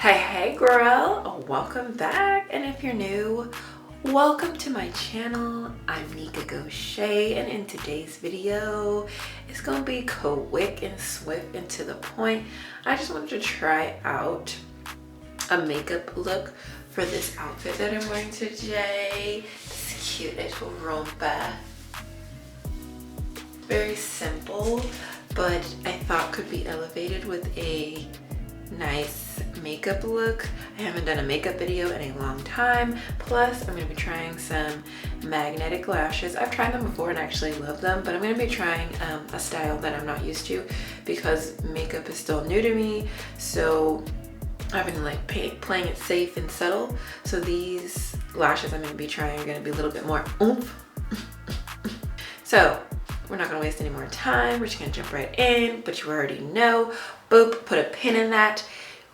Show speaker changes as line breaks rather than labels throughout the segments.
Hey girl, welcome back. And if you're new, welcome to my channel. I'm Nika.go.business, and in today's video it's gonna be quick and swift and to the point. I just wanted to try out a makeup look for this outfit that I'm wearing today. This cute little romper, very simple, but I thought could be elevated with a nice makeup look. I haven't done a makeup video in a long time. Plus, I'm going to be trying some magnetic lashes. I've tried them before and actually love them, but I'm going to be trying a style that I'm not used to because makeup is still new to me. So I've been like playing it safe and subtle. So these lashes I'm going to be trying are going to be a little bit more oomph. So we're not going to waste any more time. We're just going to jump right in, but you already know. Boop, put a pin in that.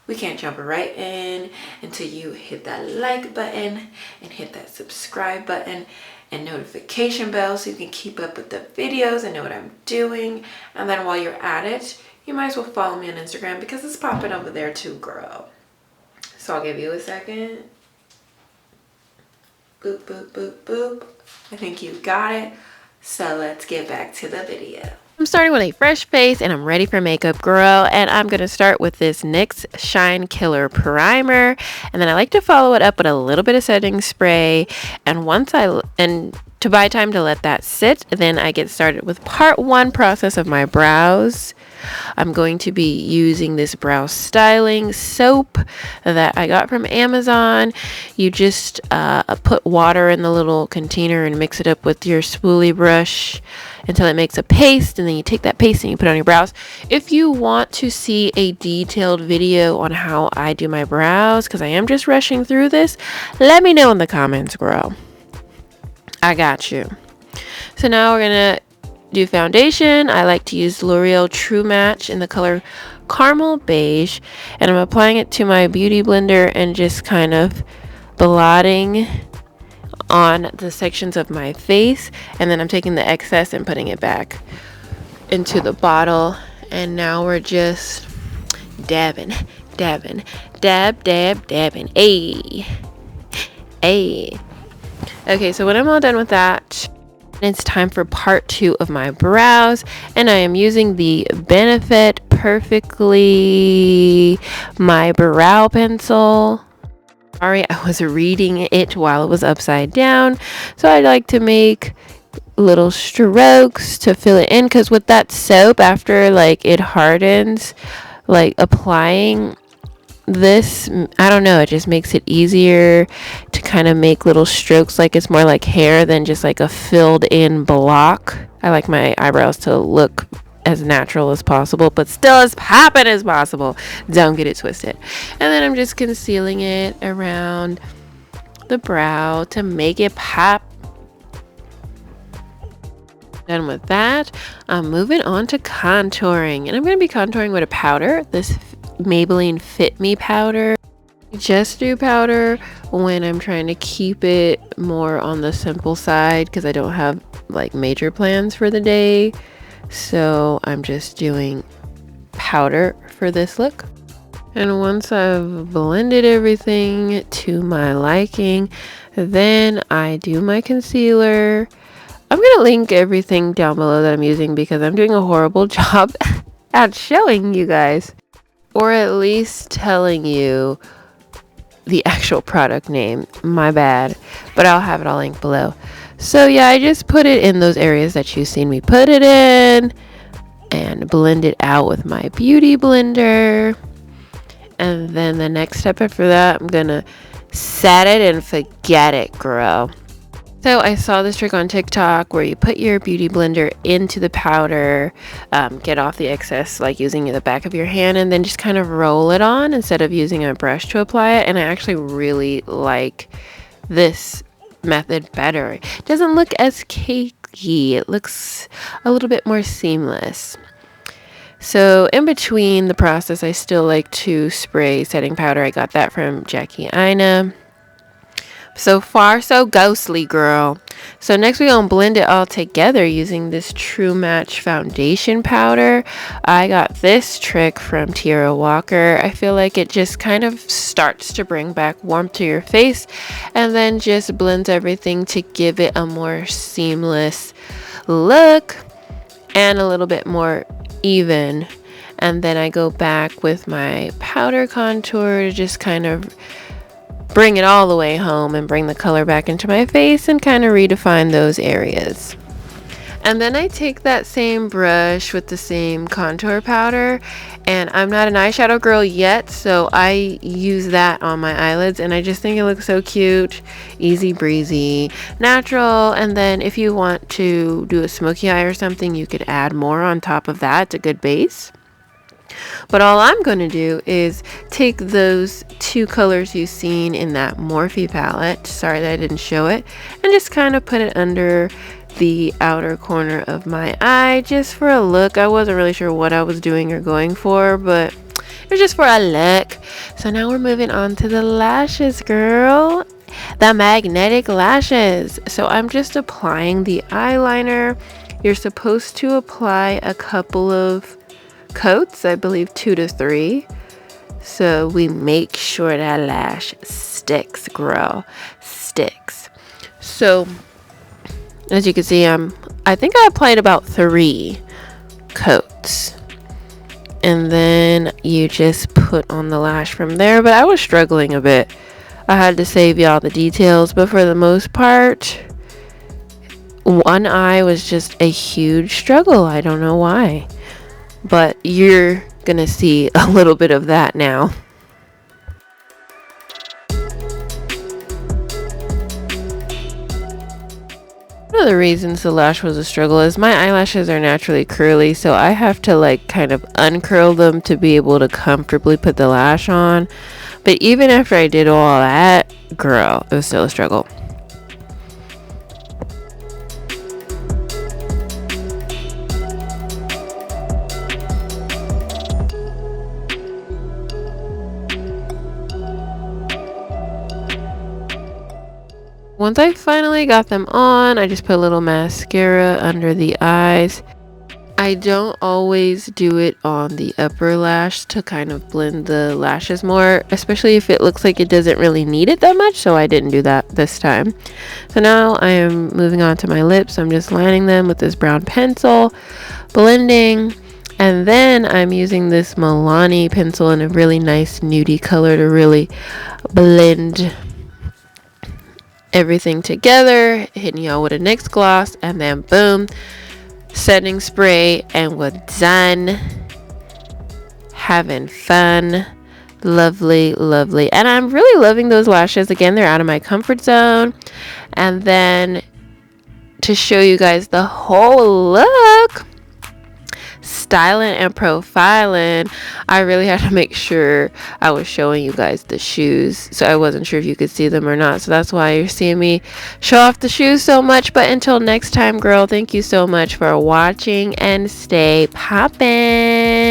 We can't jump right in until you hit that like button and hit that subscribe button and notification bell so you can keep up with the videos and know what I'm doing. And then while you're at it, you might as well follow me on Instagram because it's popping over there too, girl. So I'll give you a second. Boop, boop, boop, boop. I think you got it. So let's get back to the video.
I'm starting with a fresh face and I'm ready for makeup, girl. And I'm going to start with this NYX Shine Killer Primer. And then I like to follow it up with a little bit of setting spray. And to buy time to let that sit, then I get started with part one process of my brows. I'm going to be using this brow styling soap that I got from Amazon. You just put water in the little container and mix it up with your spoolie brush until it makes a paste, and then you take that paste and you put it on your brows. If you want to see a detailed video on how I do my brows, because I am just rushing through this, let me know in the comments, girl. I got you. So now we're gonna do foundation. I like to use L'Oreal True Match in the color Caramel Beige, and I'm applying it to my beauty blender and just kind of blotting on the sections of my face, and then I'm taking the excess and putting it back into the bottle. And now we're just dabbing, dabbing, dabbing. Ayy. Okay, so when I'm all done with that, it's time for part two of my brows, and I am using the Benefit Perfectly My Brow Pencil. Sorry, I was reading it while it was upside down, so I like to make little strokes to fill it in, because with that soap, after like it hardens, like applying this, I don't know, it just makes it easier to kind of make little strokes, like it's more like hair than just like a filled in block. I like my eyebrows to look as natural as possible, but still as poppin' as possible. Don't get it twisted. And then I'm just concealing it around the brow to make it pop. Done with that, I'm moving on to contouring, and I'm going to be contouring with a powder, this Maybelline Fit Me powder. I just do powder when I'm trying to keep it more on the simple side because I don't have like major plans for the day. So I'm just doing powder for this look. And once I've blended everything to my liking, then I do my concealer. I'm going to link everything down below that I'm using because I'm doing a horrible job at showing you guys, or at least telling you the actual product name. My bad, but I'll have it all linked below. So yeah, I just put it in those areas that you've seen me put it in and blend it out with my beauty blender. And then the next step after that, I'm gonna set it and forget it, girl. So I saw this trick on TikTok where you put your beauty blender into the powder, get off the excess like using the back of your hand, and then just kind of roll it on instead of using a brush to apply it. And I actually really like this method better. It doesn't look as cakey. It looks a little bit more seamless. So in between the process, I still like to spray setting powder. I got that from Jackie Aina. So far, so ghostly, girl. So next we're going to blend it all together using this True Match foundation powder. I got this trick from Tierra Walker. I feel like it just kind of starts to bring back warmth to your face and then just blends everything to give it a more seamless look and a little bit more even. And then I go back with my powder contour to just kind of bring it all the way home and bring the color back into my face and kind of redefine those areas. And then I take that same brush with the same contour powder, and I'm not an eyeshadow girl yet, so I use that on my eyelids, and I just think it looks so cute, easy breezy, natural. And then if you want to do a smoky eye or something, you could add more on top of that. It's a good base. But all I'm going to do is take those two colors you've seen in that Morphe palette, sorry that I didn't show it, and just kind of put it under the outer corner of my eye just for a look. I wasn't really sure what I was doing or going for, but it was just for a look. So now we're moving on to the lashes, girl. The magnetic lashes. So I'm just applying the eyeliner. You're supposed to apply a couple of coats, I believe 2 to 3, so we make sure that lash sticks, girl, sticks. So as you can see, I think I applied about 3 coats, and then you just put on the lash from there. But I was struggling a bit. I had to save y'all the details, but for the most part, one eye was just a huge struggle. I don't know why, but you're gonna see a little bit of that now. One of the reasons the lash was a struggle is my eyelashes are naturally curly, so I have to like kind of uncurl them to be able to comfortably put the lash on. But even after I did all that, girl, it was still a struggle. Once I finally got them on, I just put a little mascara under the eyes. I don't always do it on the upper lash to kind of blend the lashes more, especially if it looks like it doesn't really need it that much, so I didn't do that this time. So now I am moving on to my lips. I'm just lining them with this brown pencil, blending, and then I'm using this Milani pencil in a really nice nudie color to really blend everything together, hitting y'all with a NYX gloss, and then boom, setting spray, and we're done. Having fun. Lovely, lovely. And I'm really loving those lashes. Again, they're out of my comfort zone. And then to show you guys the whole look, styling and profiling, I really had to make sure I was showing you guys the shoes, so I wasn't sure if you could see them or not, so that's why you're seeing me show off the shoes so much. But until next time, girl, thank you so much for watching and stay poppin'.